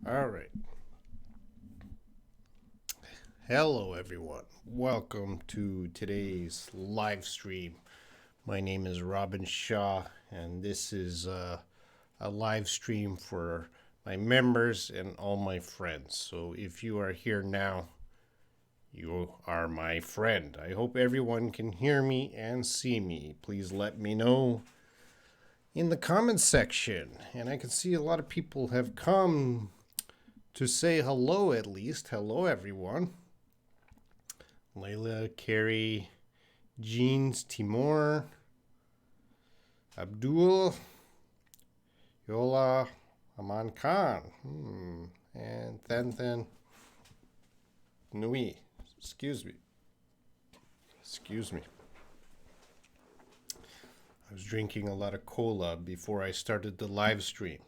All right. Hello, everyone. Welcome to today's live stream. My name is Robin Shaw, and this is a live stream for my members and all my friends. So if you are here now, you are my friend. I hope everyone can hear me and see me. Please let me know in the comments section. And I can see a lot of people have come to say hello at least. Hello, everyone. Layla, Carrie, Jeans, Timur, Abdul, Yola, Aman Khan, and Then Nui. Excuse me. Excuse me. I was drinking a lot of cola before I started the live stream.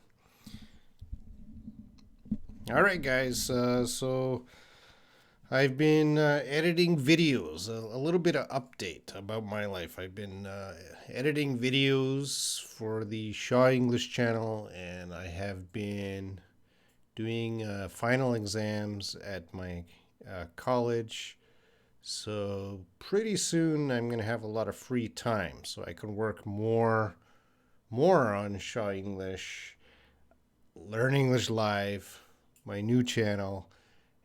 All right, guys. So I've been editing videos, a little bit of update about my life. I've been editing videos for the Shaw English channel, and I have been doing final exams at my college. So pretty soon I'm going to have a lot of free time, so I can work more on Shaw English, Learn English Live, my new channel,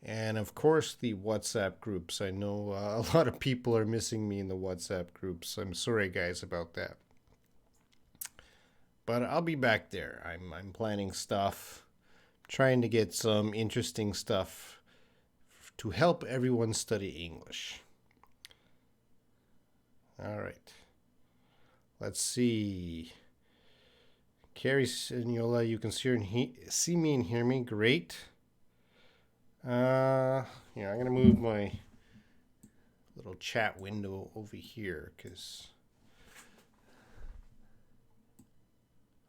and of course, the WhatsApp groups. I know a lot of people are missing me in the WhatsApp groups. I'm sorry, guys, about that. But I'll be back there. I'm planning stuff, trying to get some interesting stuff to help everyone study English. All right. Let's see. Carrie Signola, you can see me and hear me. Great. I'm gonna move my little chat window over here because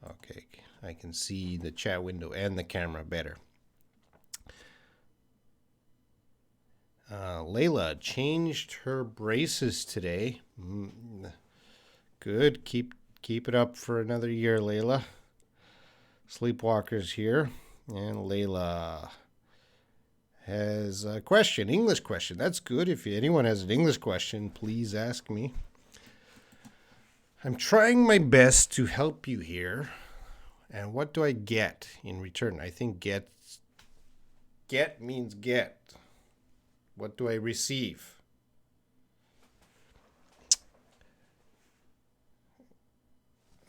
okay, I can see the chat window and the camera better. Layla changed her braces today. Good. Keep it up for another year, Layla. Sleepwalker's here, and Layla has a question, English question. That's good. If anyone has an English question, please ask me. I'm trying my best to help you here. And what do I get in return? I think get means get. What do I receive?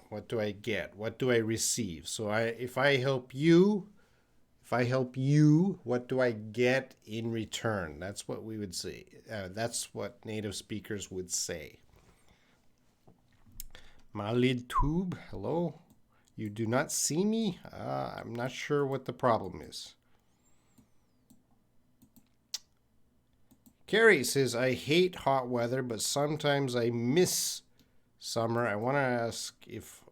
What do I get? What do I receive? So if I help you, what do I get in return? That's what we would say. That's what native speakers would say. Malid Tube, hello. You do not see me? I'm not sure what the problem is. Carrie says, I hate hot weather, but sometimes I miss summer. I want to ask if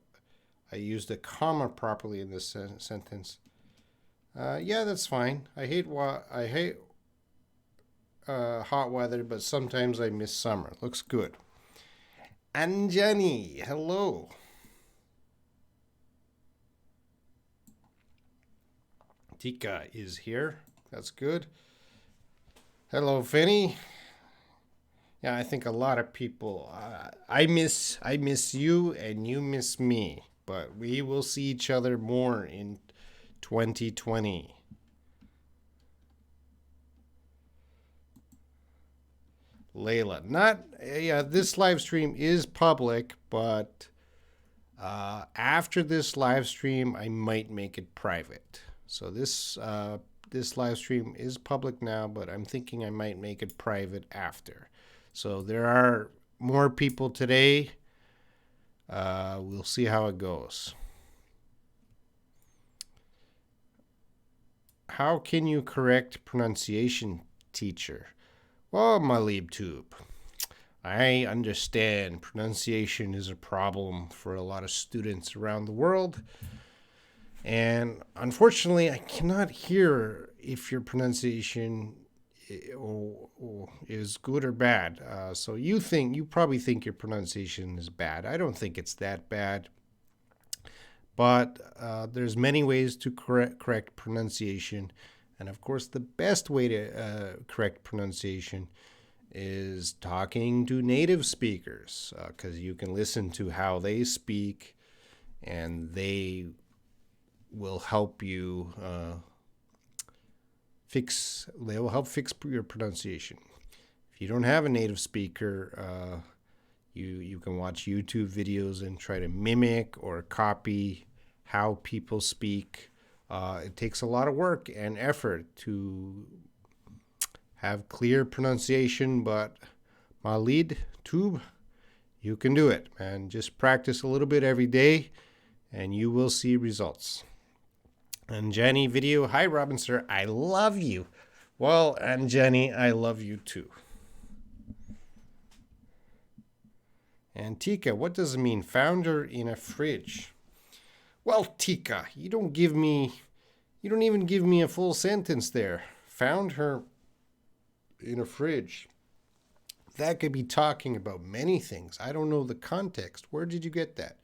I used a comma properly in this sentence. Yeah, that's fine. I hate hot weather, but sometimes I miss summer. Looks good. Anjani, hello. Tika is here. That's good. Hello, Finny. Yeah, I think a lot of people. I miss you, and you miss me. But we will see each other more in 2020. Layla, not yeah. This live stream is public, but after this live stream, I might make it private. So this live stream is public now, but I'm thinking I might make it private after. So there are more people today. We'll see how it goes. How can you correct pronunciation, teacher? Well, my tube. I understand pronunciation is a problem for a lot of students around the world. And unfortunately, I cannot hear if your pronunciation is good or bad. So you probably think your pronunciation is bad. I don't think it's that bad. But there's many ways to correct pronunciation. And of course, the best way to correct pronunciation is talking to native speakers, because you can listen to how they speak and they will help you they will help fix your pronunciation. If you don't have a native speaker, you can watch YouTube videos and try to mimic or copy how people speak. It takes a lot of work and effort to have clear pronunciation, but my lead tube, you can do it, and just practice a little bit every day and you will see results. And Jenny video, hi Robin sir, I love you. Well, and Jenny, I love you too. And Tika, what does it mean? Found her in a fridge. Well, Tika, you don't even give me a full sentence there. Found her in a fridge. That could be talking about many things. I don't know the context. Where did you get that?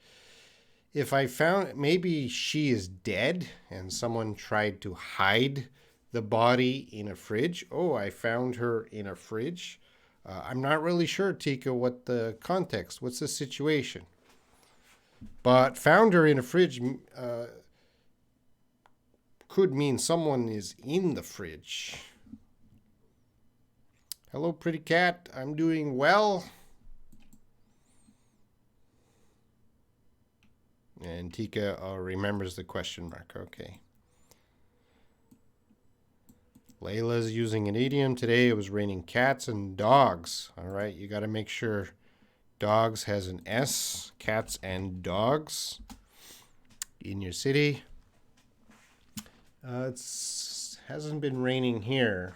If I found, maybe she is dead and someone tried to hide the body in a fridge. Oh, I found her in a fridge. I'm not really sure, Tika, what the context, what's the situation. But found her in a fridge could mean someone is in the fridge. Hello, pretty cat. I'm doing well. And Tika remembers the question mark. Okay. Layla's using an idiom today. It was raining cats and dogs. All right, you got to make sure dogs has an S. Cats and dogs in your city. It hasn't been raining here.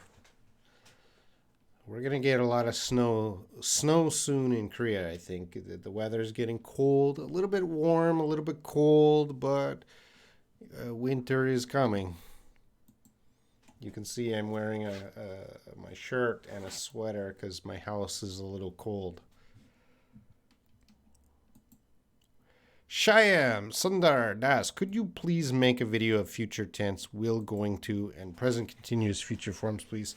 We're going to get a lot of snow soon in Korea, I think. The weather is getting cold, a little bit warm, a little bit cold, but winter is coming. You can see I'm wearing my shirt and a sweater because my house is a little cold. Shyam Sundar Das, could you please make a video of future tense, will, going to, and present continuous future forms, please?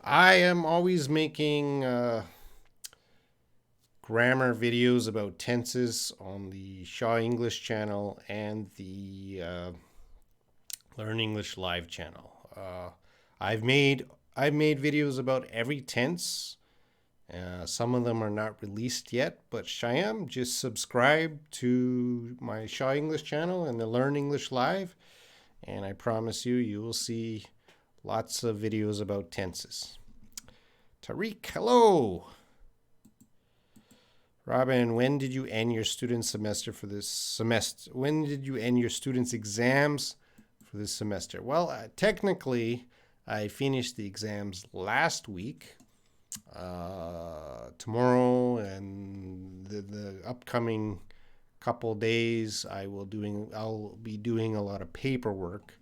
I am always making grammar videos about tenses on the Shaw English channel and the Learn English Live channel. I've made videos about every tense. Some of them are not released yet, but Shyam, just subscribe to my Shaw English channel and the Learn English Live, and I promise you will see lots of videos about tenses. Tariq, hello. Robin, when did you end your student semester for this semester? When did you end your students' exams for this semester? Well, technically, I finished the exams last week. Tomorrow and the upcoming couple days, I'll be doing a lot of paperwork.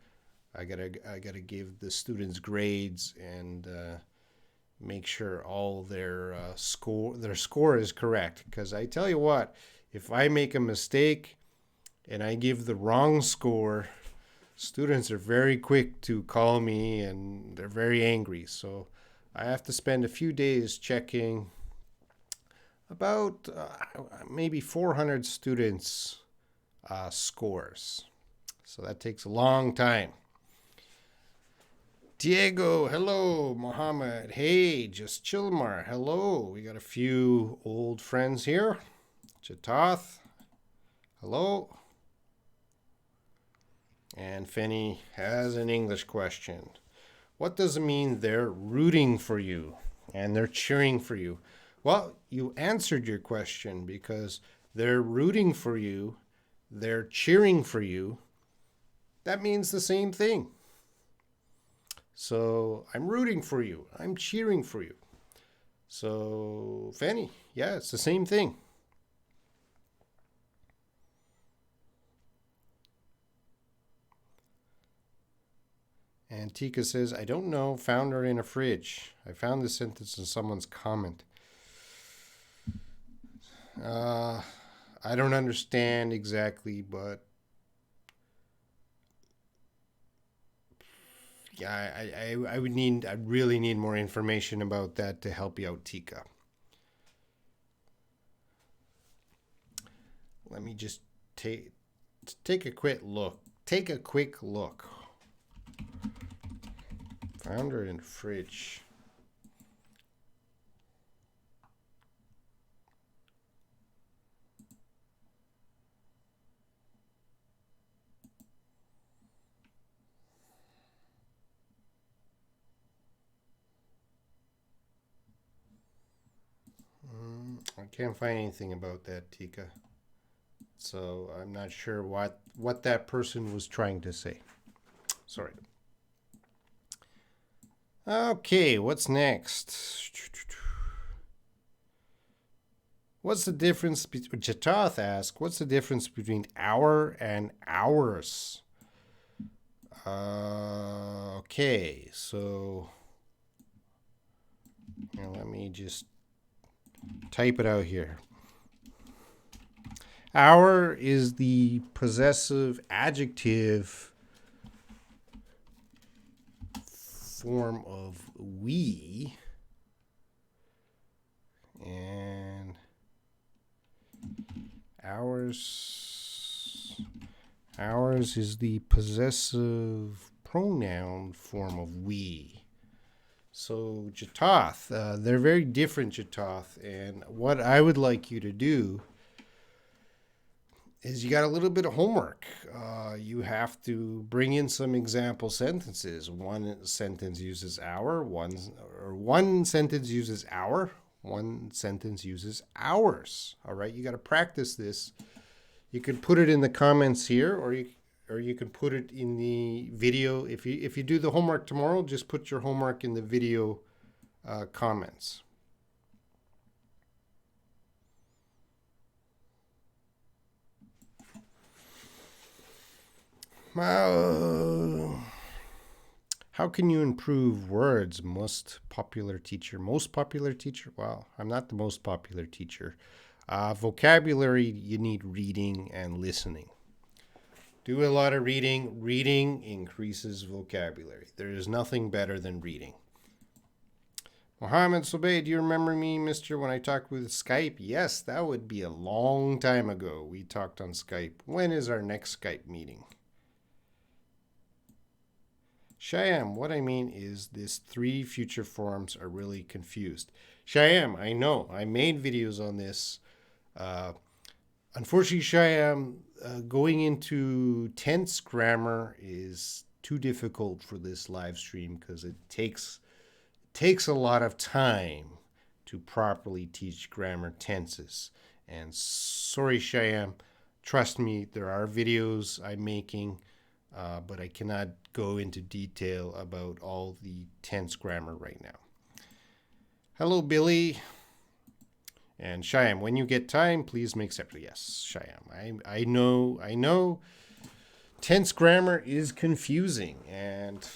I gotta give the students grades and make sure all their score is correct. Because I tell you what, if I make a mistake and I give the wrong score, students are very quick to call me and they're very angry. So I have to spend a few days checking about maybe 400 students' scores. So that takes a long time. Diego, hello. Mohammed, hey. Just Chilmar, hello. We got a few old friends here. Chatath, hello. And Fenny has an English question. What does it mean they're rooting for you and they're cheering for you? Well, you answered your question, because they're rooting for you, they're cheering for you. That means the same thing. So I'm rooting for you, I'm cheering for you. So Fanny, yeah, it's the same thing. And Tika says, I don't know, found her in a fridge. I found this sentence in someone's comment. I don't understand exactly, but I would need, I really need more information about that to help you out, Tika. Let me just take a quick look. Take a quick look. Found her in the fridge. I can't find anything about that, Tika. So I'm not sure what that person was trying to say. Sorry. Okay, what's next? What's the difference between, Jatath asks, what's the difference between hour and hours? Okay, so let me just type it out here. Hour is the possessive adjective form of we, and hours is the possessive pronoun form of we. So Jatath, they're very different, Jatath, and what I would like you to do is you got a little bit of homework. You have to bring in some example sentences. One sentence uses hour, one sentence uses hour, one sentence uses hours. All right, you got to practice this. You can put it in the comments here, or you can put it in the video. If you do the homework tomorrow, just put your homework in the video comments. How can you improve words? Most popular teacher. Well, I'm not the most popular teacher. Vocabulary, you need reading and listening. Do a lot of reading. Reading increases vocabulary. There is nothing better than reading. Mohammed Sobey, do you remember me, mister, when I talked with Skype? Yes, that would be a long time ago. We talked on Skype. When is our next Skype meeting? Shyam, what I mean is this 3 future forms are really confused. Shyam, I know. I made videos on this. Unfortunately, Shyam, going into tense grammar is too difficult for this live stream because it takes a lot of time to properly teach grammar tenses. And sorry, Shyam, trust me, there are videos I'm making, but I cannot go into detail about all the tense grammar right now. Hello, Billy. And Shyam, when you get time, please make separate. Yes, Shyam. I know. Tense grammar is confusing, and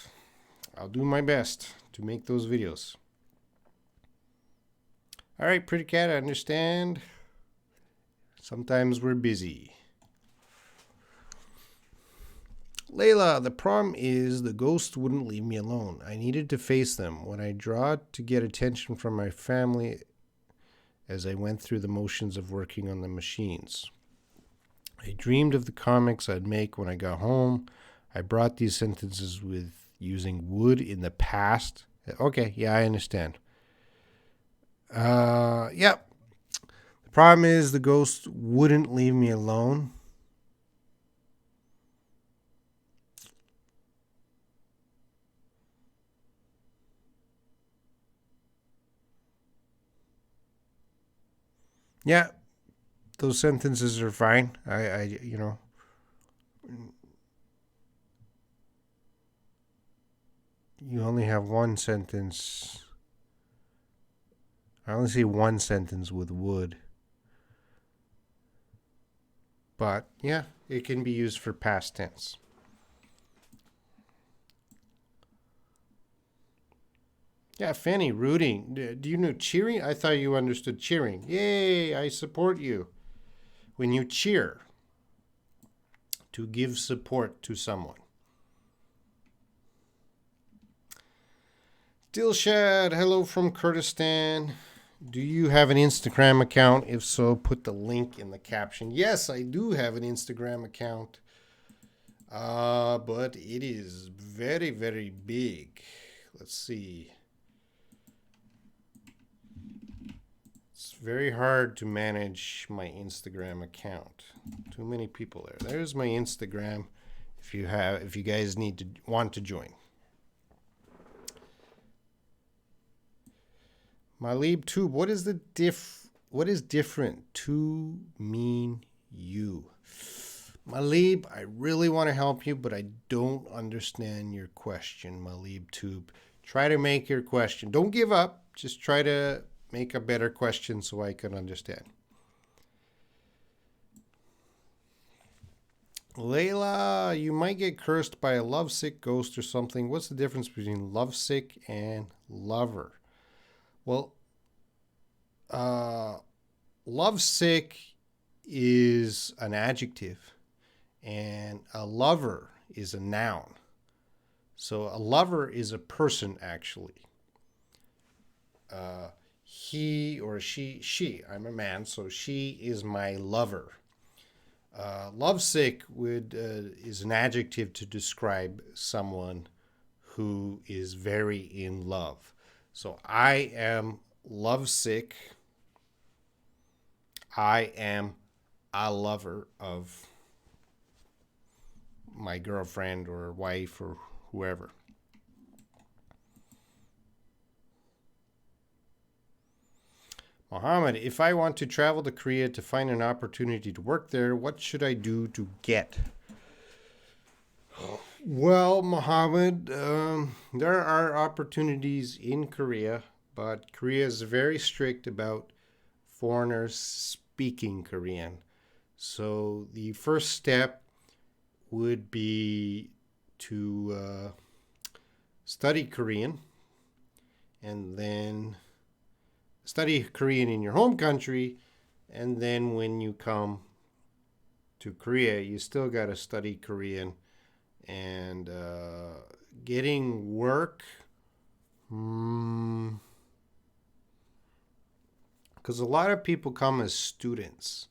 I'll do my best to make those videos. All right, Pretty Cat, I understand. Sometimes we're busy. Layla, the problem is the ghost wouldn't leave me alone. I needed to face them. When I draw to get attention from my family as I went through the motions of working on the machines. I dreamed of the comics I'd make when I got home. I brought these sentences with using would in the past. Okay, yeah, I understand. Yeah. The problem is the ghost wouldn't leave me alone. Yeah, those sentences are fine. You only have one sentence. I only see one sentence with would. But yeah, it can be used for past tense. Yeah, Fanny, rooting. Do you know cheering? I thought you understood cheering. Yay, I support you. When you cheer, to give support to someone. Dilshad, hello from Kurdistan. Do you have an Instagram account? If so, put the link in the caption. Yes, I do have an Instagram account. But it is very, very big. Let's see. It's very hard to manage my Instagram account. Too many people there. There's my Instagram. If you guys want to join. Malib Tube, what is different to mean you? Malib, I really want to help you, but I don't understand your question, Malib Tube. Try to make your question. Don't give up. Just try to make a better question so I can understand. Layla, you might get cursed by a lovesick ghost or something. What's the difference between lovesick and lover? Well, lovesick is an adjective, and a lover is a noun. So a lover is a person, actually. He or she. I'm a man, so she is my lover. Lovesick is an adjective to describe someone who is very in love. So I am lovesick. I am a lover of my girlfriend or wife or whoever. Mohammed, if I want to travel to Korea to find an opportunity to work there, what should I do to get? Well, Mohammed, there are opportunities in Korea, but Korea is very strict about foreigners speaking Korean. So the first step would be to study Korean, and then study Korean in your home country, and then when you come to Korea, you still got to study Korean. And getting work, because a lot of people come as students.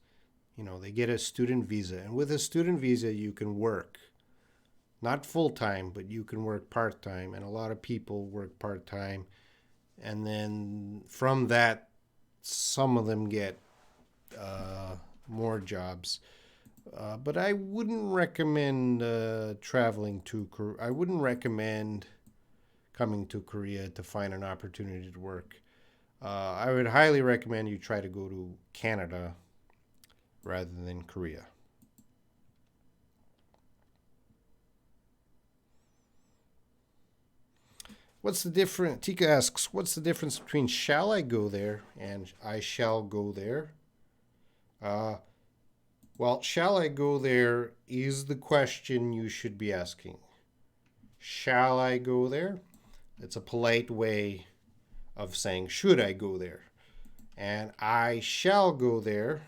They get a student visa, and with a student visa, you can work. Not full-time, but you can work part-time, and a lot of people work part-time. And then from that, some of them get more jobs. But I wouldn't recommend traveling to Korea. I wouldn't recommend coming to Korea to find an opportunity to work. I would highly recommend you try to go to Canada rather than Korea. What's the difference? Tika asks, what's the difference between shall I go there and I shall go there? Well, shall I go there is the question you should be asking. Shall I go there? It's a polite way of saying, should I go there? And I shall go there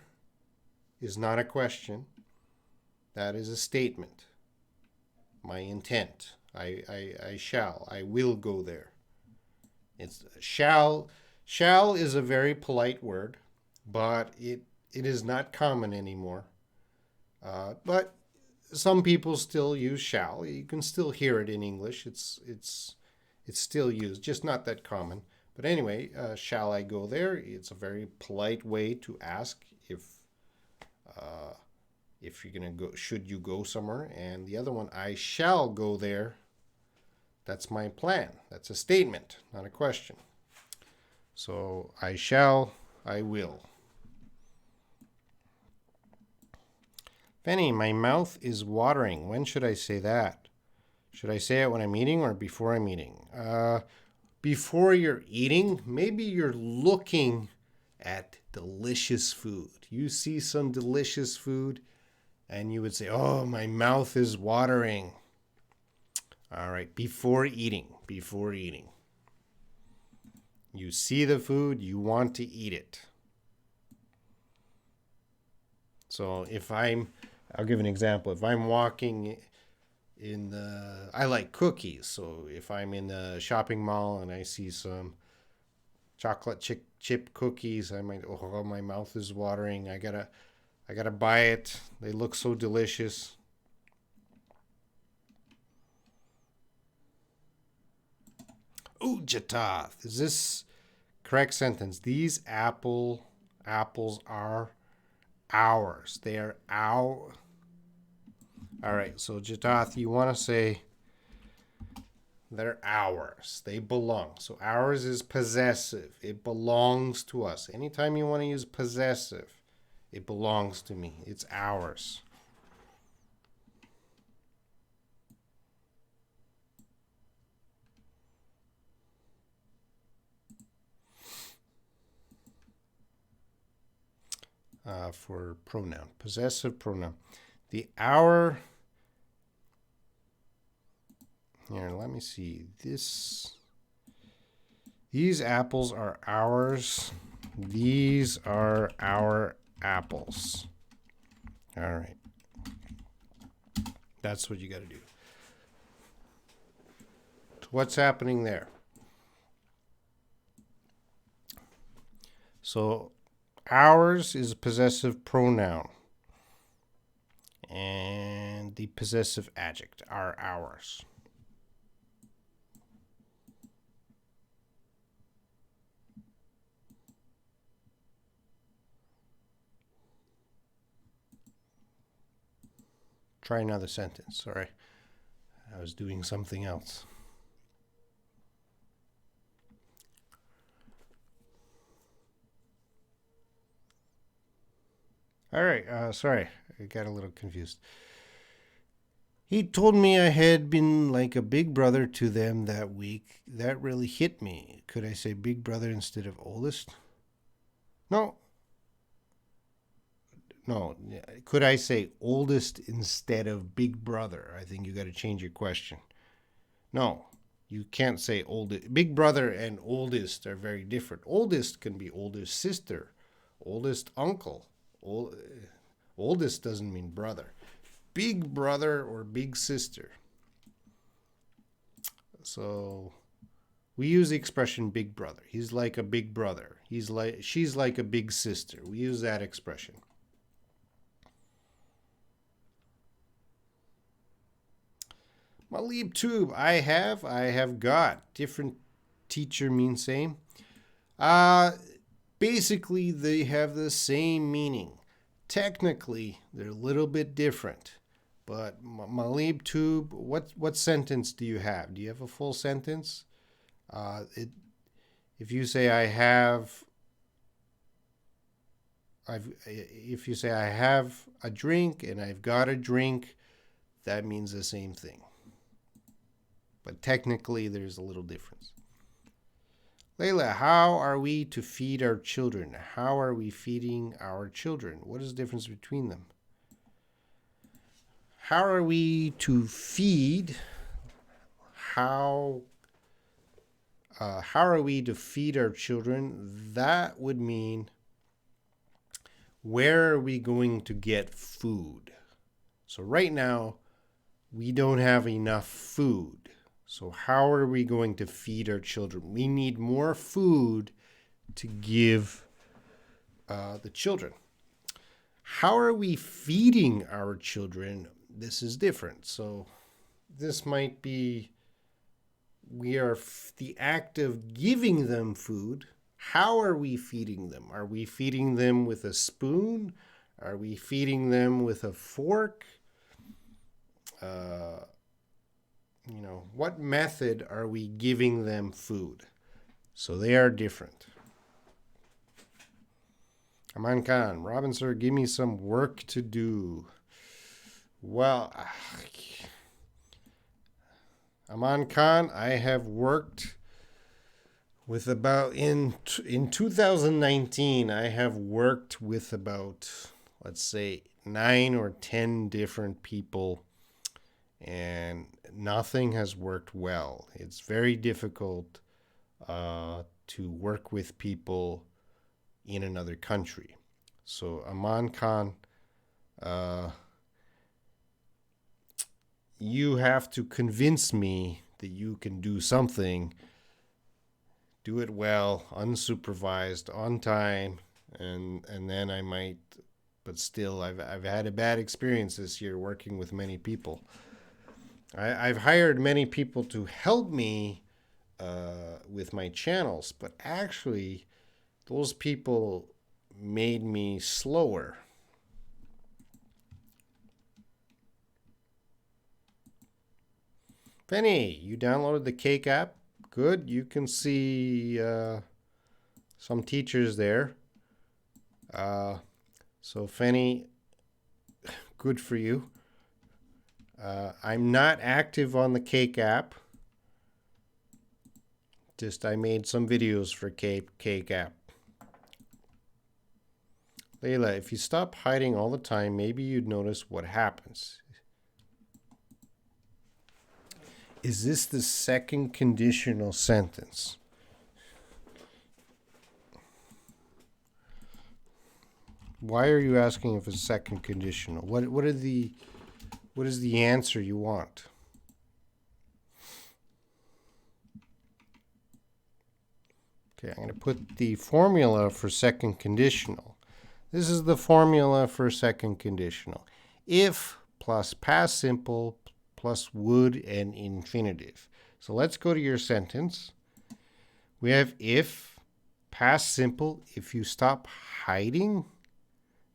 is not a question. That is a statement. My intent. I shall. I will go there. It's shall. Shall is a very polite word, but it is not common anymore. But some people still use shall. You can still hear it in English. It's still used, just not that common. But anyway, shall I go there? It's a very polite way to ask if you're gonna go. Should you go somewhere? And the other one, I shall go there. That's my plan. That's a statement, not a question. So I shall. I will. Benny, my mouth is watering. When should I say that? Should I say it when I'm eating or before I'm eating? Before you're eating, maybe you're looking at delicious food. You see some delicious food and you would say, oh, my mouth is watering. All right, before eating. You see the food, you want to eat it. So I'll give an example. If I'm walking I like cookies, so if I'm in a shopping mall and I see some chocolate chip cookies, I might, oh, my mouth is watering. I gotta buy it. They look so delicious. Ujatath. Is this correct sentence? These apples are ours. They are our. All right. So Jatath, you want to say they're ours. They belong. So ours is possessive. It belongs to us. Anytime you want to use possessive, it belongs to me. It's ours. For pronoun, possessive pronoun. The our. Here, let me see. These apples are ours. These are our apples. All right. That's what you got to do. What's happening there? So ours is a possessive pronoun. And the possessive adjective are ours. Try another sentence. Sorry. I was doing something else. All right. Sorry. I got a little confused. He told me I had been like a big brother to them that week. That really hit me. Could I say big brother instead of oldest? No. No. Could I say oldest instead of big brother? I think you got to change your question. No. You can't say oldest. Big brother and oldest are very different. Oldest can be oldest sister, oldest uncle. Oldest doesn't mean brother. Big brother or big sister. So we use the expression big brother. He's like a big brother. She's like a big sister. We use that expression. Malib tube. I have got. Different teacher means same. Uh basically they have the same meaning. Technically, they're a little bit different. But Malib tube, what sentence do you have? Do you have a full sentence? It if you say if you say I have a drink and I've got a drink, that means the same thing. But technically, there's a little difference. Layla, how are we to feed our children? How are we feeding our children? What is the difference between them? How are we to feed? How are we to feed our children? That would mean where are we going to get food? So right now, we don't have enough food. So how are we going to feed our children? We need more food to give the children. How are we feeding our children? This is different. So this might be the act of giving them food. How are we feeding them? Are we feeding them with a spoon? Are we feeding them with a fork? What method are we giving them food? So they are different. Aman Khan, Robin sir, give me some work to do. Well, Aman Khan, I have worked with about in 2019. I have worked with about, let's say, 9 or 10 different people, and nothing has worked well. It's very difficult to work with people in another country. So Aman Khan, you have to convince me that you can do something, do it well, unsupervised, on time, and then I might. But still, I've had a bad experience this year working with many people. I've hired many people to help me with my channels, but actually, those people made me slower. Penny, you downloaded the Cake app. Good. You can see some teachers there. So, Fanny, good for you. I'm not active on the Cake app. Just I made some videos for Cake app. Layla, if you stop hiding all the time, maybe you'd notice what happens. Is this the second conditional sentence? Why are you asking if it's second conditional? What is the answer you want? Okay, I'm going to put the formula for second conditional. This is the formula for second conditional. If plus past simple plus would and infinitive. So let's go to your sentence. We have if, past simple, if you stop hiding.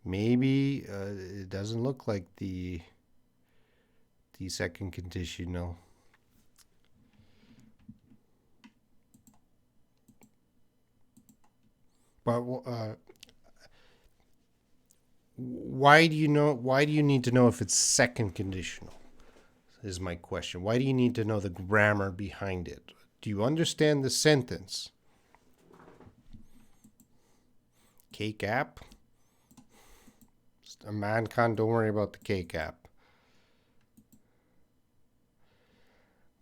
Maybe it doesn't look like the second conditional. But why do you need to know if it's second conditional? Is my question. Why do you need to know the grammar behind it? Do you understand the sentence? Cake app. A man can't. Don't worry about the Cake app.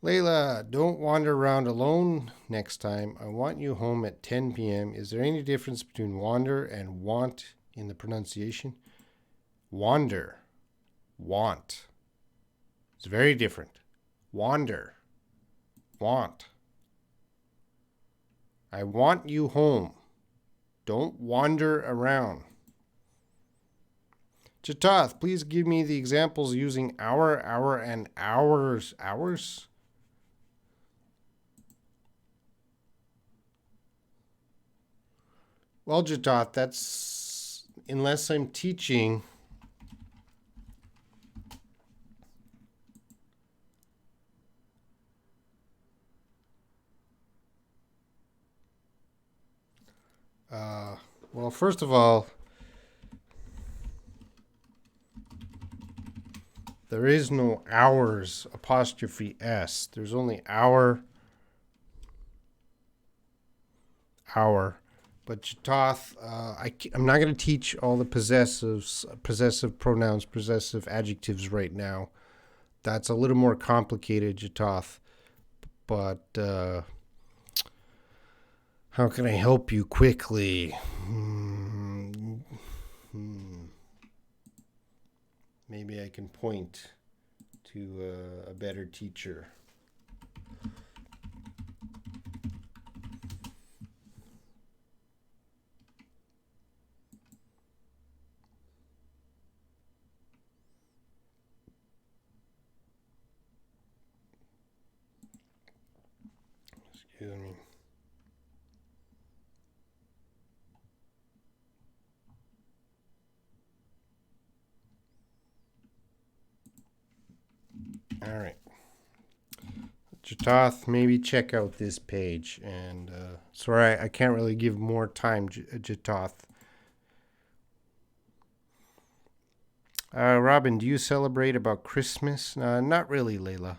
Layla, don't wander around alone next time. I want you home at 10 p.m. Is there any difference between wander and want in the pronunciation? Wander. Want. It's very different. Wander. Want. I want you home. Don't wander around. Chatath, please give me the examples using hour, and hours. Hours? Well, Jatath, that's unless I'm teaching. Well, first of all, there is no hours apostrophe s. There's only hour. But Jatath, I'm not going to teach all the possessive pronouns, possessive adjectives right now. That's a little more complicated, Jatath. But how can I help you quickly? Maybe I can point to a better teacher. Excuse me. All right. Jatath, maybe check out this page. And sorry, I can't really give more time, Jatath. Robin, do you celebrate about Christmas? Not really, Layla.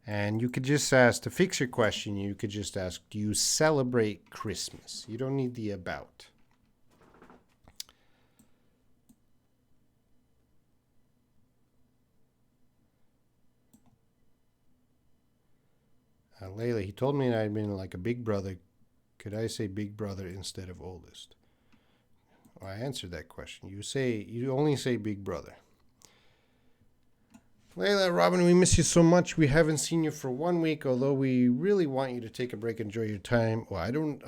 And you could just ask, to fix your question, you could just ask, do you celebrate Christmas? You don't need the about. Layla, he told me I'd been like a big brother. Could I say big brother instead of oldest? Well, I answered that question. You only say big brother. Layla, Robin, we miss you so much. We haven't seen you for 1 week, although we really want you to take a break, enjoy your time. Well,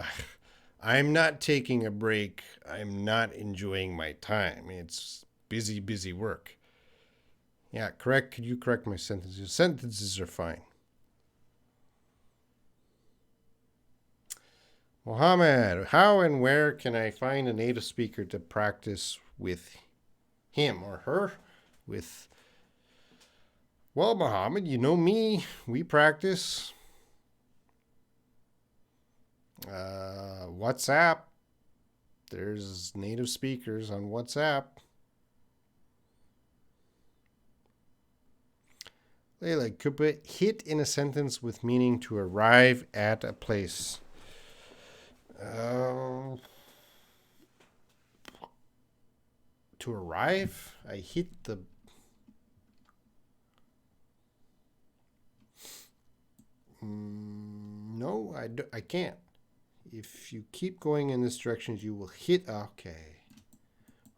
I'm not taking a break. I'm not enjoying my time. It's busy, busy work. Yeah, correct. Could you correct my sentences? Sentences are fine. Mohammed, how and where can I find a native speaker to practice with him or her? With, well, Mohammed, you know me. We practice. WhatsApp. There's native speakers on WhatsApp. Layla, could put hit in a sentence with meaning to arrive at a place. To arrive, I hit the. No, I can't. If you keep going in this direction, you will hit.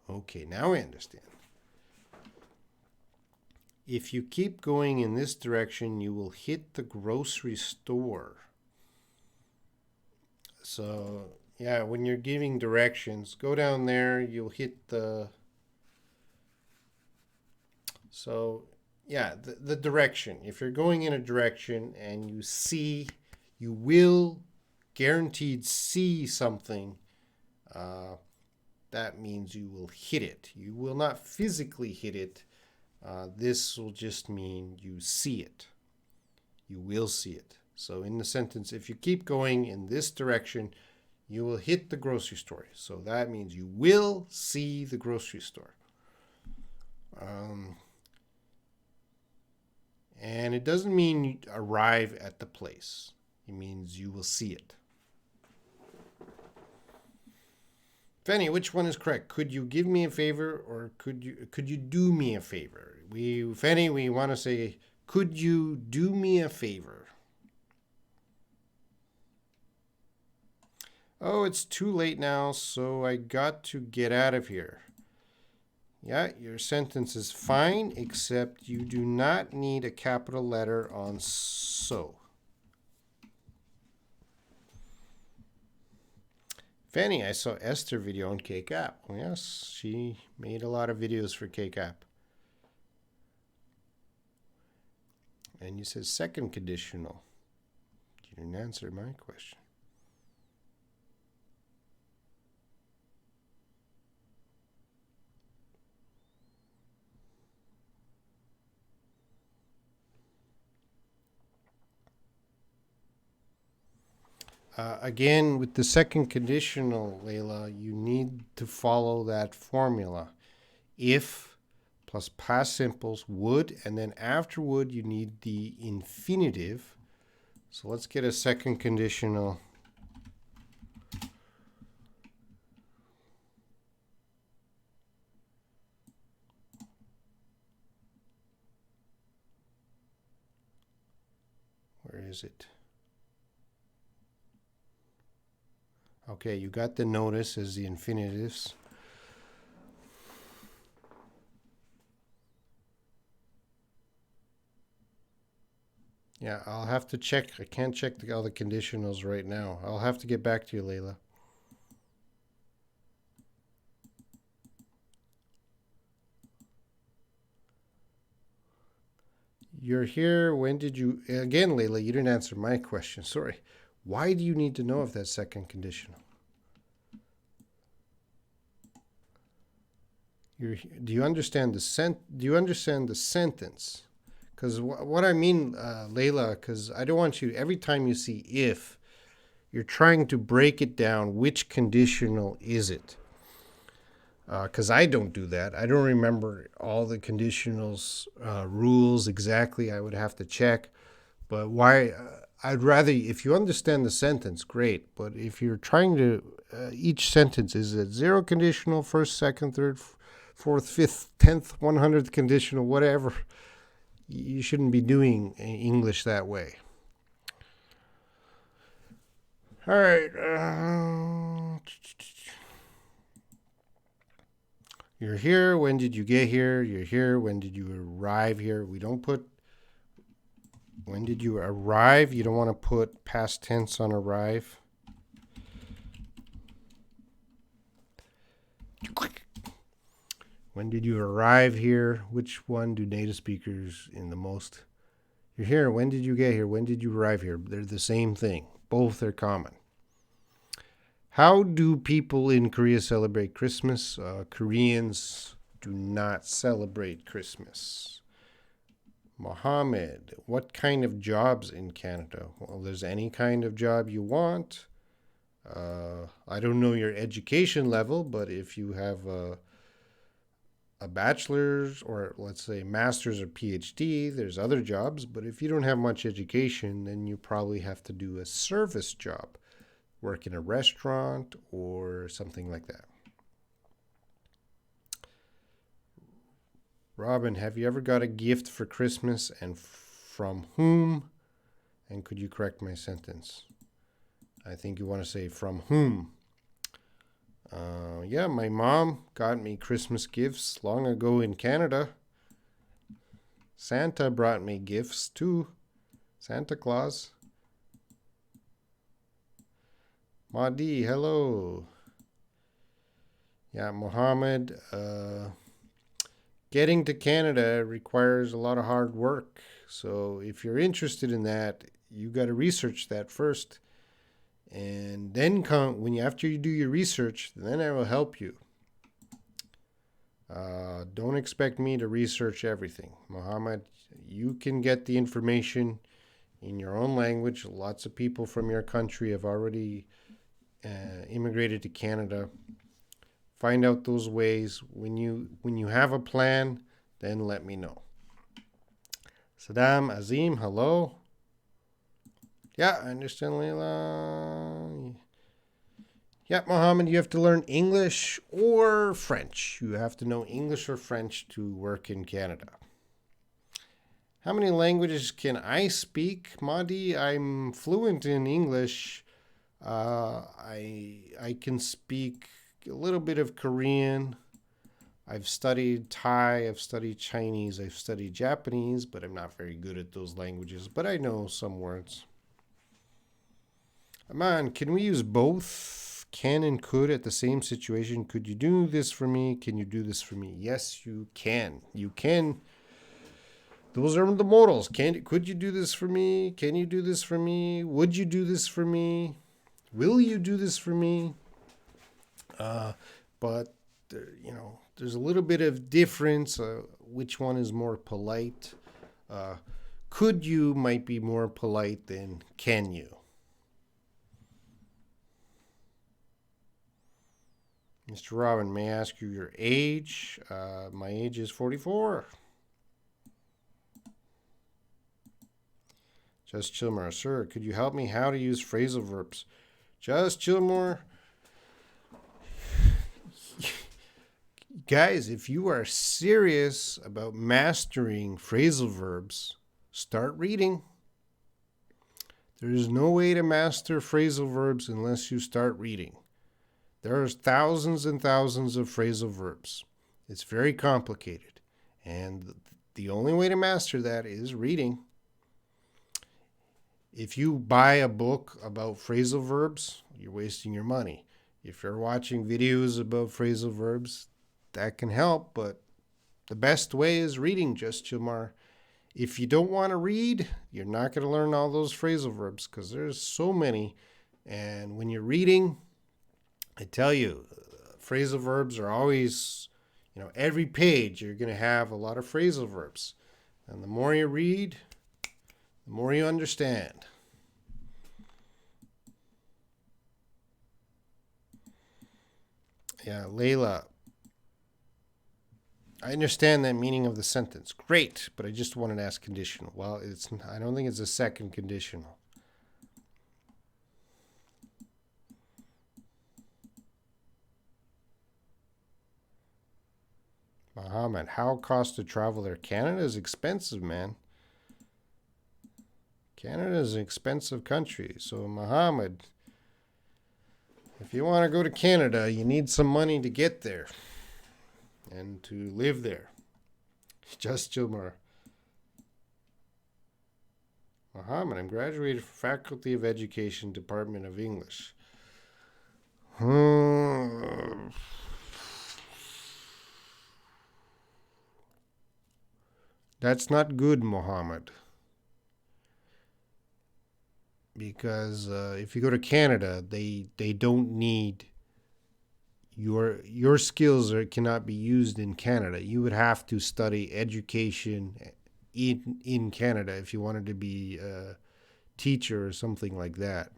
Okay, now I understand. If you keep going in this direction, you will hit the grocery store. So, yeah, when you're giving directions, go down there, you'll hit the. So, yeah, the direction. If you're going in a direction and you will guaranteed see something, that means you will hit it. You will not physically hit it. This will just mean you see it. You will see it. So in the sentence, if you keep going in this direction, you will hit the grocery store. So that means you will see the grocery store. And it doesn't mean you arrive at the place. It means you will see it. Fanny, which one is correct? Could you give me a favor or could you do me a favor? Fanny, we want to say, could you do me a favor? Oh, it's too late now, so I got to get out of here. Yeah, your sentence is fine, except you do not need a capital letter on so. Fanny, I saw Esther video on Cake App. Yes, she made a lot of videos for Cake App. And you said second conditional. You didn't answer my question. Again, with the second conditional, Layla, you need to follow that formula. If plus past simples, would, and then after would, you need the infinitive. So let's get a second conditional. Where is it? Okay, you got the notice as the infinitives. Yeah, I'll have to check. I can't check all the conditionals right now. I'll have to get back to you, Layla. You're here. When did you... Again, Layla, you didn't answer my question. Sorry. Why do you need to know if that's second conditional? Do you understand the sentence? Because what I mean, Layla, because I don't want you, every time you see if, you're trying to break it down. Which conditional is it? Because I don't do that. I don't remember all the conditionals rules exactly. I would have to check. But why? I'd rather, if you understand the sentence, great. But if you're trying to, each sentence, is it zero conditional, first, second, third, fourth, fifth, 10th, 100th conditional, whatever, you shouldn't be doing English that way. All right. You're here. When did you get here? You're here. When did you arrive here? We don't put when did you arrive. You don't want to put past tense on arrive. When did you arrive here? Which one do native speakers in the most? You're here. When did you get here? When did you arrive here? They're the same thing. Both are common. How do people in Korea celebrate Christmas? Koreans do not celebrate Christmas. Mohammed, what kind of jobs in Canada? Well, there's any kind of job you want. I don't know your education level, but if you have a bachelor's or let's say master's or PhD, there's other jobs. But if you don't have much education, then you probably have to do a service job, work in a restaurant or something like that. Robin, have you ever got a gift for Christmas and from whom? And could you correct my sentence? I think you want to say from whom. Yeah, my mom got me Christmas gifts long ago in Canada. Santa brought me gifts too. Santa Claus. Mahdi, hello. Yeah, Mohammed, getting to Canada requires a lot of hard work. So if you're interested in that, you got to research that first. And then after you do your research, then I will help you. Don't expect me to research everything. Mohammed, you can get the information in your own language. Lots of people from your country have already immigrated to Canada. Find out those ways. When you have a plan, then let me know. Saddam, Azim, hello. Yeah, I understand, Leila. Yeah, Mohammed, you have to learn English or French. You have to know English or French to work in Canada. How many languages can I speak, Mahdi? I'm fluent in English. I can speak a little bit of Korean. I've studied Thai, I've studied Chinese, I've studied Japanese, but I'm not very good at those languages, but I know some words. Aman, can we use both can and could at the same situation? Could you do this for me? Can you do this for me? Yes, you can. You can. Those are the modals. Could you do this for me? Can you do this for me? Would you do this for me? Will you do this for me? But there's a little bit of difference. Which one is more polite? Could you might be more polite than can you. Mr. Robin, may I ask you your age? My age is 44. Just Chillmore, sir, could you help me how to use phrasal verbs? Just Chillmore. Guys, if you are serious about mastering phrasal verbs, start reading. There is no way to master phrasal verbs unless you start reading. There are thousands and thousands of phrasal verbs. It's very complicated. And the only way to master that is reading. If you buy a book about phrasal verbs, you're wasting your money. If you're watching videos about phrasal verbs, that can help, but the best way is reading, just Chilmar. If you don't want to read, you're not going to learn all those phrasal verbs because there's so many. And when you're reading, I tell you, phrasal verbs are always, every page you're going to have a lot of phrasal verbs. And the more you read, the more you understand. Yeah, Layla. I understand that meaning of the sentence. Great, but I just wanted to ask conditional. Well, I don't think it's a second conditional. Muhammad, how cost to travel there? Canada is expensive, man. Canada is an expensive country. So, Muhammad, if you want to go to Canada, you need some money to get there. and to live there. Just Jilmar. Muhammad, I'm graduated from Faculty of Education, Department of English. That's not good, Muhammad. Because if you go to Canada, they don't need your skills cannot be used in Canada. You would have to study education in Canada if you wanted to be a teacher or something like that.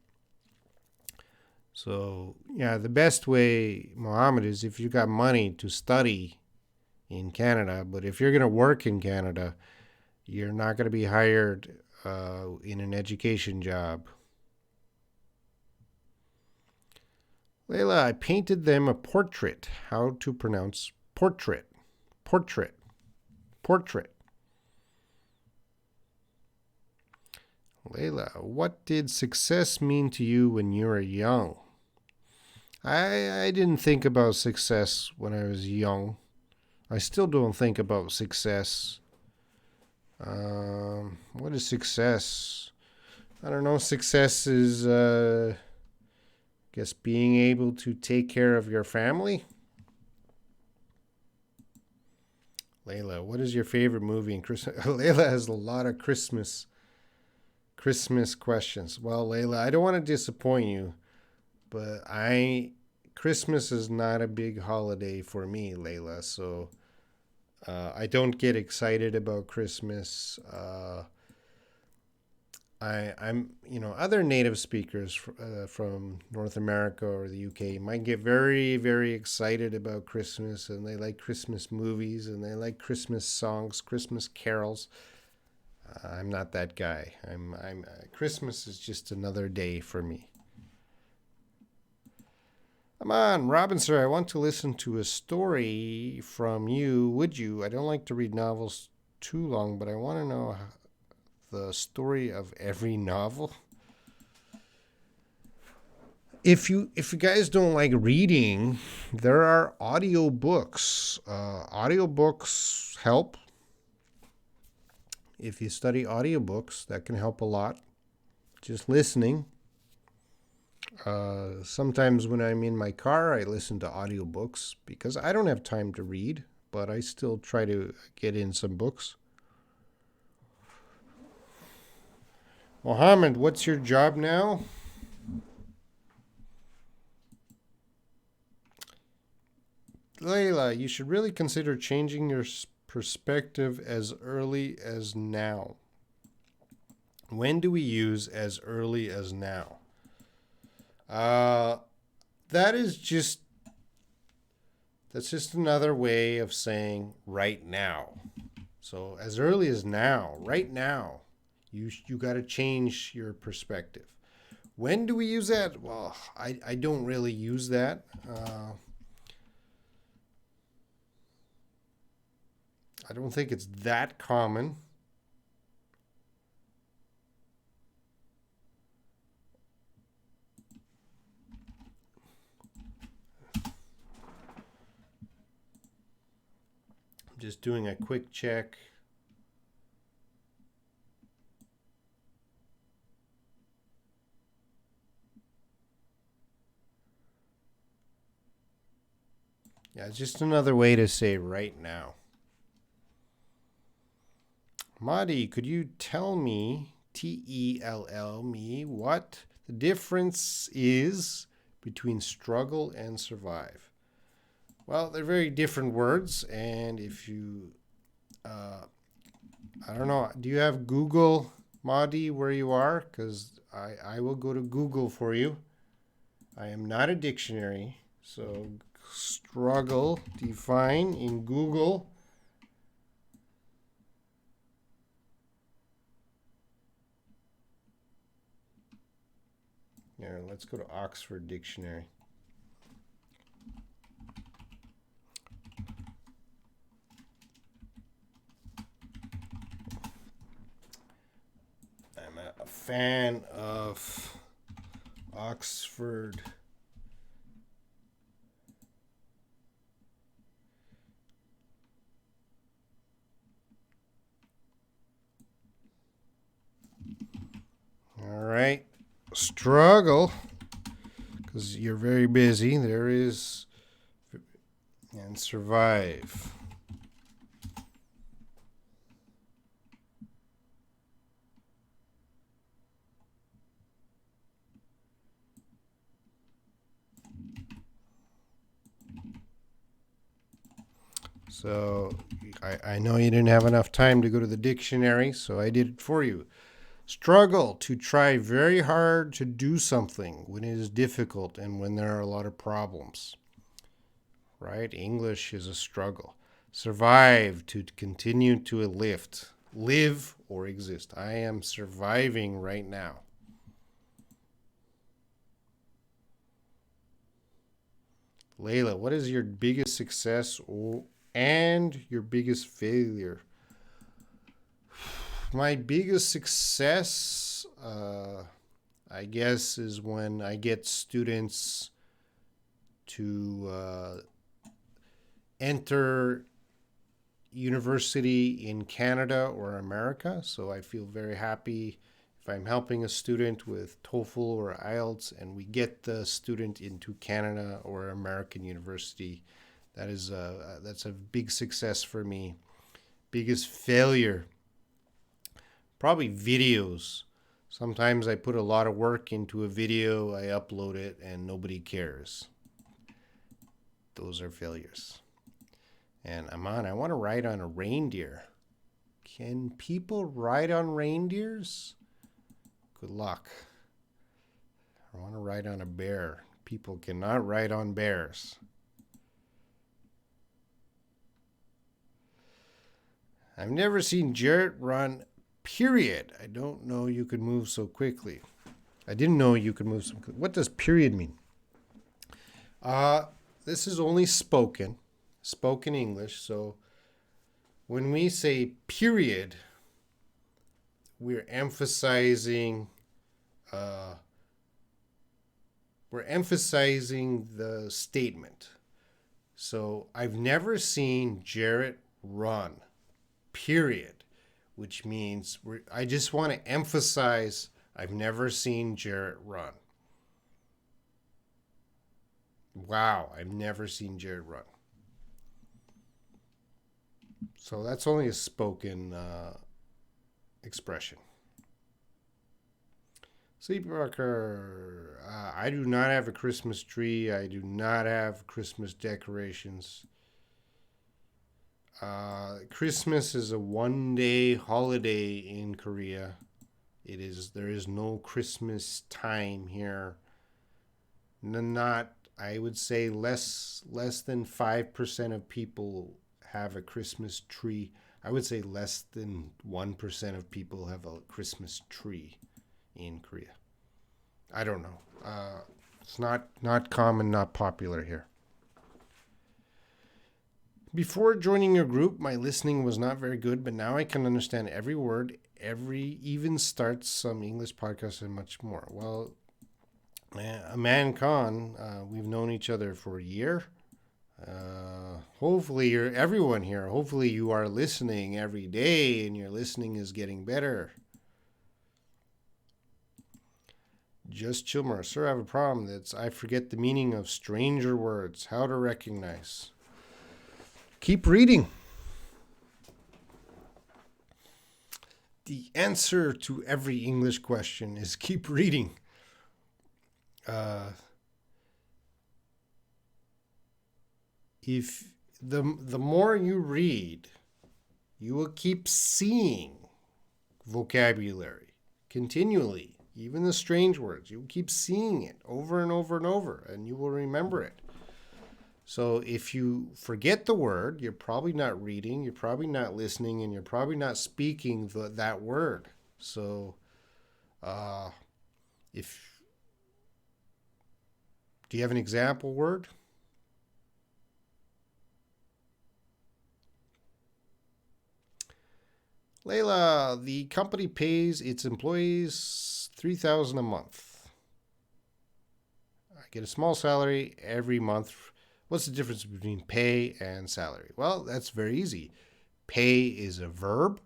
So yeah, the best way, Mohammed, is if you got money to study in Canada. But if you're going to work in Canada, you're not going to be hired in an education job. Layla, I painted them a portrait. How to pronounce portrait? Portrait. Portrait. Layla, what did success mean to you when you were young? I didn't think about success when I was young. I still don't think about success. What is success? I don't know. Success is, guess, being able to take care of your family. Layla, what is your favorite movie in Christmas? Layla has a lot of Christmas questions. Well, Layla, I don't want to disappoint you, but Christmas is not a big holiday for me, Layla. So I don't get excited about Christmas. I'm other native speakers from North America or the UK might get very, very excited about Christmas, and they like Christmas movies and they like Christmas songs, Christmas carols. I'm not that guy. Christmas is just another day for me. Come on, Robin, sir, I want to listen to a story from you. Would you? I don't like to read novels too long, but I want to know the story of every novel. If you guys don't like reading, there are audiobooks. Audiobooks help. If you study audiobooks, that can help a lot. Just listening. Sometimes when I'm in my car, I listen to audiobooks because I don't have time to read, but I still try to get in some books. Mohammed, what's your job now? Layla, you should really consider changing your perspective as early as now. When do we use as early as now? That's just another way of saying right now. So as early as now, right now, you got to change your perspective. When do we use that? Well, I don't really use that. I don't think it's that common. I'm just doing a quick check. Yeah, it's just another way to say right now. Madi, could you tell me, Tell me, what the difference is between struggle and survive? Well, they're very different words, and if you, I don't know, do you have Google, Madi, where you are? Because I will go to Google for you. I am not a dictionary, so struggle, define in Google. Here, let's go to Oxford Dictionary. I'm a fan of Oxford. . All right. Struggle, because you're very busy. There is, and survive. So I know you didn't have enough time to go to the dictionary, so I did it for you. Struggle, to try very hard to do something when it is difficult and when there are a lot of problems. Right? English is a struggle. Survive, to continue to live or exist. I am surviving right now. Layla, what is your biggest success and your biggest failure? My biggest success, I guess, is when I get students to enter university in Canada or America. So I feel very happy if I'm helping a student with TOEFL or IELTS and we get the student into Canada or American university. That's a big success for me. Biggest failure, probably videos. Sometimes I put a lot of work into a video, I upload it, and nobody cares. Those are failures. And Aman, I want to ride on a reindeer. Can people ride on reindeers? Good luck. I want to ride on a bear. People cannot ride on bears. I've never seen Jarrett run, period. I don't know you could move so quickly. I didn't know you could move so quickly. What does period mean? This is only spoken English. So when we say period, we're emphasizing the statement. So I've never seen Jarrett run, period, which means I just want to emphasize I've never seen Jarrett run. Wow, I've never seen Jarrett run. So that's only a spoken expression. Sleepwalker, I do not have a Christmas tree. I do not have Christmas decorations. Christmas is a one-day holiday in Korea. There is no Christmas time here. Not, I would say less than 5% of people have a Christmas tree. I would say less than 1% of people have a Christmas tree in Korea. I don't know. It's not common, not popular here. Before joining your group, my listening was not very good, but now I can understand every word, even starts some English podcasts and much more. Well, Aman Khan, we've known each other for a year. Hopefully everyone here, hopefully you are listening every day and your listening is getting better. Just Chilmer, sir, I have a problem. I forget the meaning of stranger words, how to recognize. Keep reading. The answer to every English question is keep reading. If the more you read, you will keep seeing vocabulary continually, even the strange words. You will keep seeing it over and over and over, and you will remember it. So if you forget the word, you're probably not reading, you're probably not listening, and you're probably not speaking that word. So do you have an example word? Layla, the company pays its employees $3,000 a month. I get a small salary every month. What's the difference between pay and salary? Well, that's very easy. Pay is a verb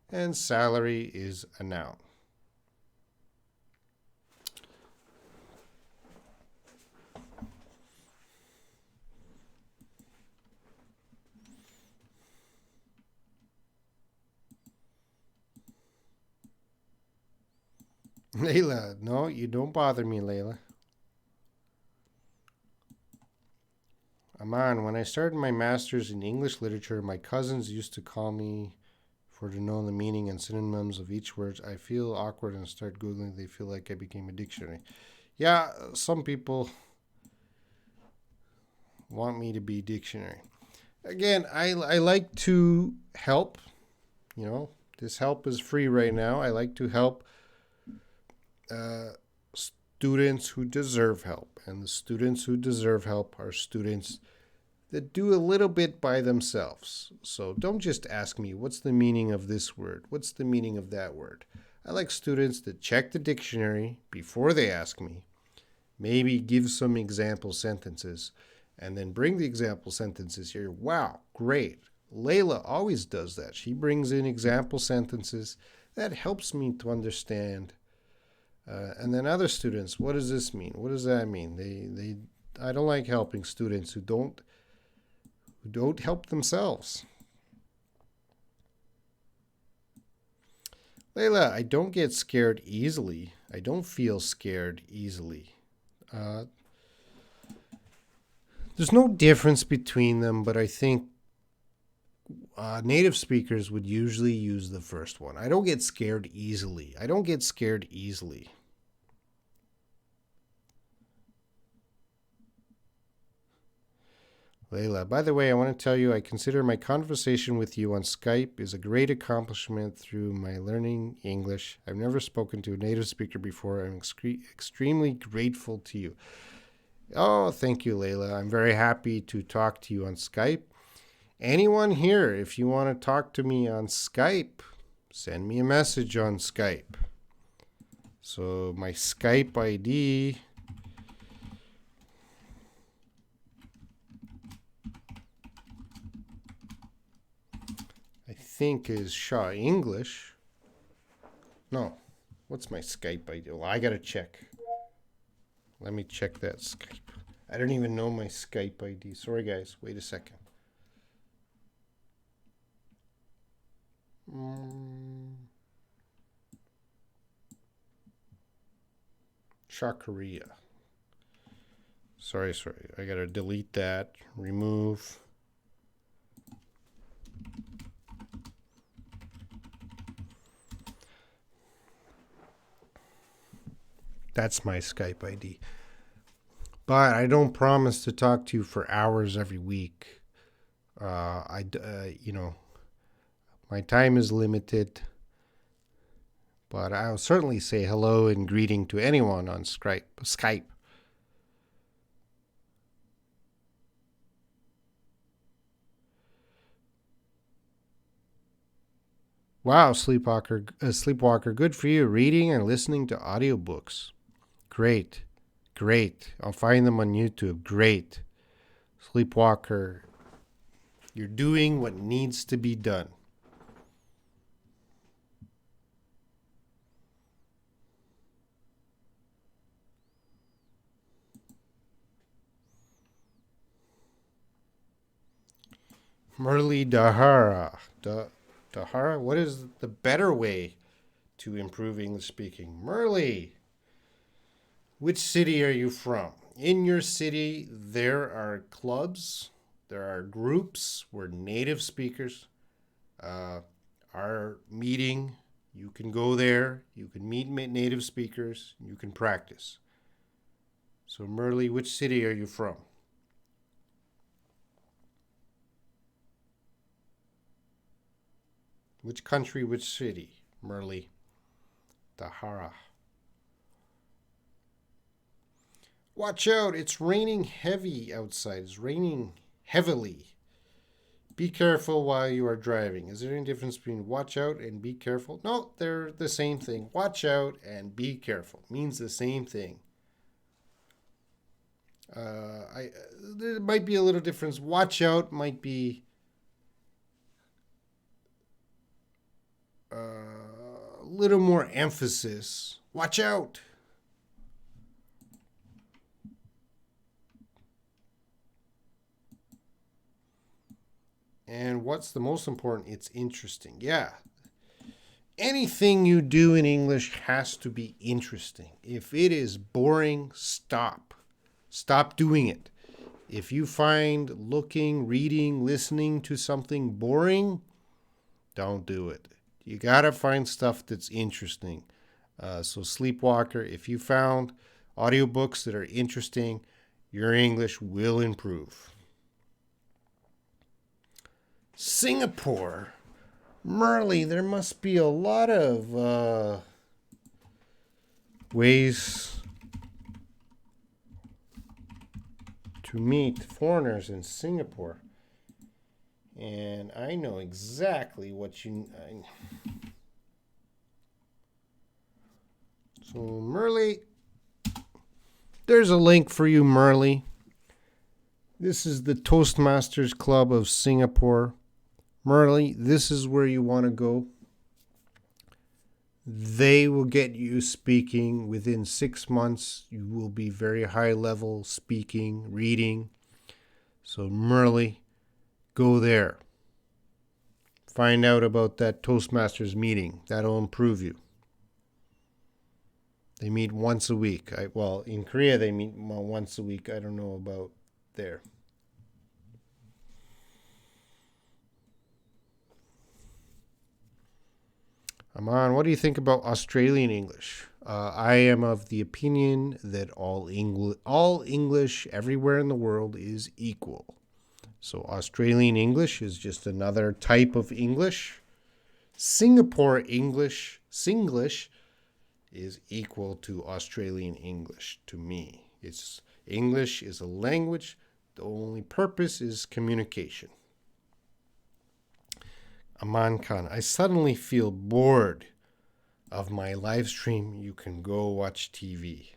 and salary is a noun. Layla, no, you don't bother me, Layla. Aman, when I started my master's in English literature, my cousins used to call me for to know the meaning and synonyms of each word. I feel awkward and start Googling. They feel like I became a dictionary. Yeah, some people want me to be dictionary. Again, I like to help. You know, this help is free right now. I like to help uh, students who deserve help. And the students who deserve help are students that do a little bit by themselves. So don't just ask me, what's the meaning of this word? What's the meaning of that word? I like students that check the dictionary before they ask me, maybe give some example sentences, and then bring the example sentences here. Wow, great. Layla always does that. She brings in example sentences. That helps me to understand. And then other students, what does this mean? What does that mean? I don't like helping students who don't help themselves. Layla, I don't get scared easily. I don't feel scared easily. Uh, there's no difference between them, but I think native speakers would usually use the first one. I don't get scared easily. I don't get scared easily. Layla, by the way, I want to tell you I consider my conversation with you on Skype is a great accomplishment through my learning English. I've never spoken to a native speaker before. I'm extremely grateful to you. Oh, thank you, Layla. I'm very happy to talk to you on Skype. Anyone here, if you want to talk to me on Skype, send me a message on Skype. So my Skype ID I think is Shaw English. No, what's my Skype ID? Well, I gotta check. Let me check that Skype. I don't even know my Skype ID. Sorry, guys. Wait a second. Shawkorea. Sorry. I gotta delete that. Remove. That's my Skype ID. But I don't promise to talk to you for hours every week. My time is limited. But I'll certainly say hello and greeting to anyone on Skype. Wow, sleepwalker, good for you. Reading and listening to audiobooks. Great. I'll find them on YouTube. Great. Sleepwalker, you're doing what needs to be done. Murli Dahara. Dahara, what is the better way to improving the speaking? Murli, which city are you from? In your city, there are clubs, there are groups where native speakers are meeting. You can go there, you can meet native speakers, you can practice. So, Murli, which city are you from? Which country, which city? Murli. Dahara. Watch out, it's raining heavy outside. It's raining heavily. Be careful while you are driving. Is there any difference between watch out and be careful? No, they're the same thing. Watch out and be careful means the same thing. There might be a little difference. Watch out might be a little more emphasis. Watch out. And what's the most important? It's interesting. Yeah. anything you do in English has to be interesting. If it is boring, stop. Stop doing it. If you find looking, reading, listening to something boring, don't do it. You got to find stuff that's interesting. So, Sleepwalker, if you found audiobooks that are interesting, your English will improve. Singapore. Merle, there must be a lot of ways to meet foreigners in Singapore. And I know exactly what you... So, Merle, there's a link for you, Merle. This is the Toastmasters Club of Singapore. Merle, this is where you want to go. They will get you speaking within 6 months. You will be very high level speaking, reading. So, Merle, go there. Find out about that Toastmasters meeting. That'll improve you. They meet once a week. Well, in Korea, they meet once a week. I don't know about there. Aman, what do you think about Australian English? I am of the opinion that all English everywhere in the world is equal. So Australian English is just another type of English. Singapore English, Singlish, is equal to Australian English to me. English is a language. The only purpose is communication. Aman Khan, I suddenly feel bored of my live stream. You can go watch TV.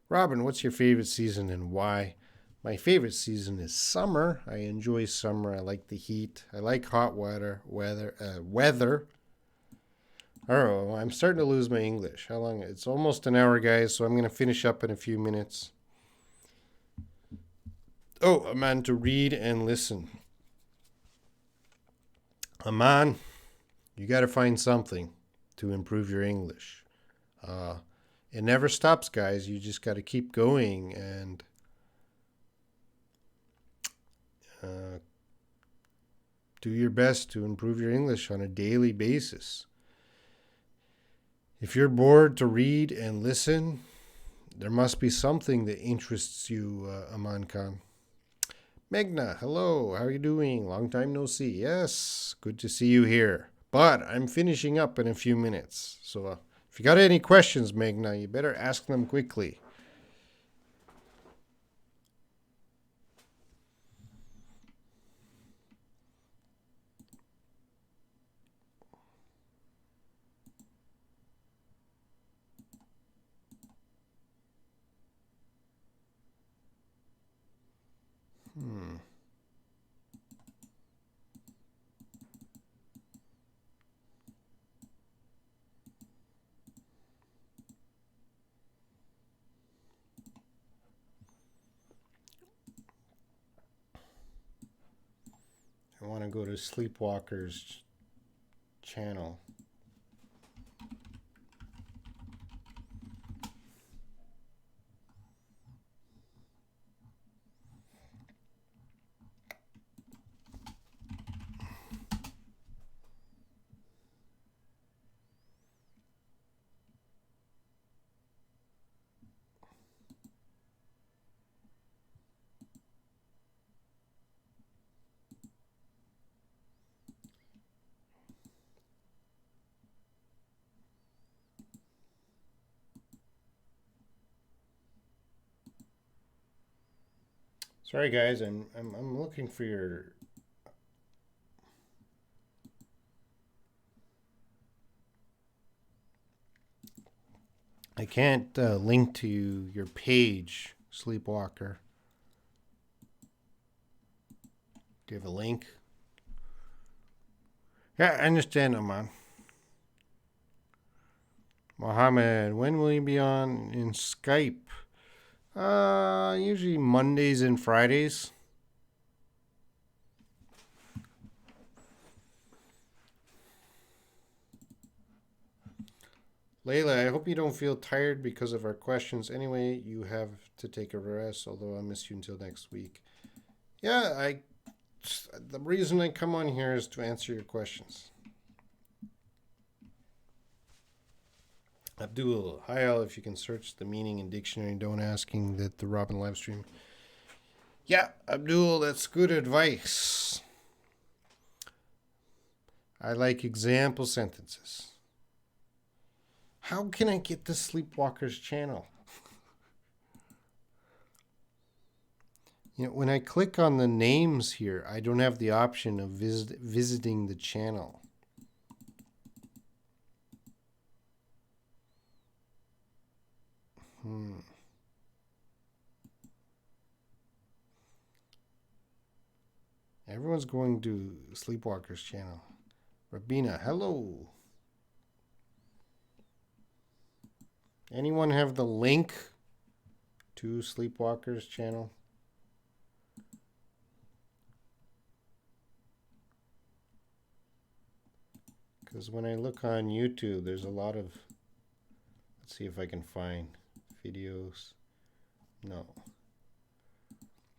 Robin, what's your favorite season and why? My favorite season is summer. I enjoy summer. I like the heat. I like hot weather. Oh, I'm starting to lose my English. How long? It's almost an hour, guys, so I'm going to finish up in a few minutes. Oh, Aman, to read and listen. Aman, you got to find something to improve your English. It never stops, guys. You just got to keep going and do your best to improve your English on a daily basis. If you're bored to read and listen, there must be something that interests you, Aman Khan. Megna, hello. How are you doing? Long time no see. Yes, good to see you here. But I'm finishing up in a few minutes. So if you got any questions, Megna, you better ask them quickly. I want to go to Sleepwalker's channel. Sorry, guys, I'm looking for your. I can't link to your page, Sleepwalker. Do you have a link? Yeah, I understand, Aman. Mohammed, when will you be on in Skype? Usually Mondays and Fridays. Layla, I hope you don't feel tired because of our questions. Anyway, you have to take a rest, although I'll miss you until next week. Yeah, the reason I come on here is to answer your questions. Abdul, hi all, if you can search the meaning in dictionary, don't asking that the Robin live stream. Yeah, Abdul, that's good advice. I like example sentences. How can I get the Sleepwalkers channel? When I click on the names here, I don't have the option of visiting the channel. Everyone's going to Sleepwalkers channel. Rabina, hello. Anyone have the link to Sleepwalkers channel? Because when I look on YouTube, there's a lot of... Let's see if I can find videos. No.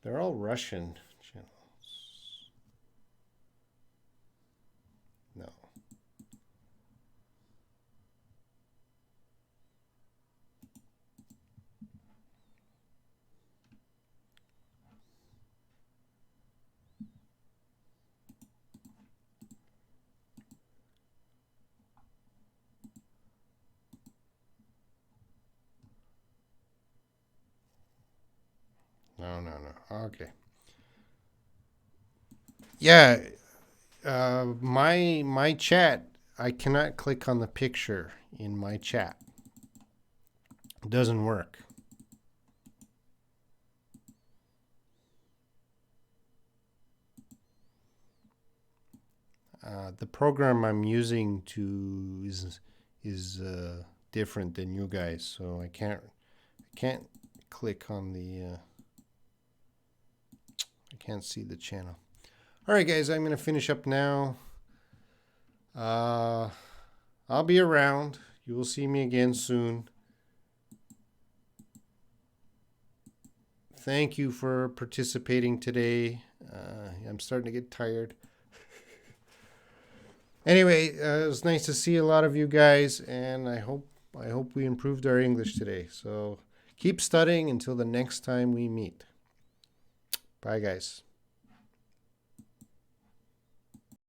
They're all Russian channels. No. No. Okay. Yeah, my chat. I cannot click on the picture in my chat. It doesn't work. The program I'm using to is different than you guys, so I can't click on the. I can't see the channel. All right, guys, I'm gonna finish up now. I'll be around. You will see me again soon. Thank you for participating today. I'm starting to get tired. Anyway, it was nice to see a lot of you guys, and I hope we improved our English today. So keep studying until the next time we meet. Bye, guys.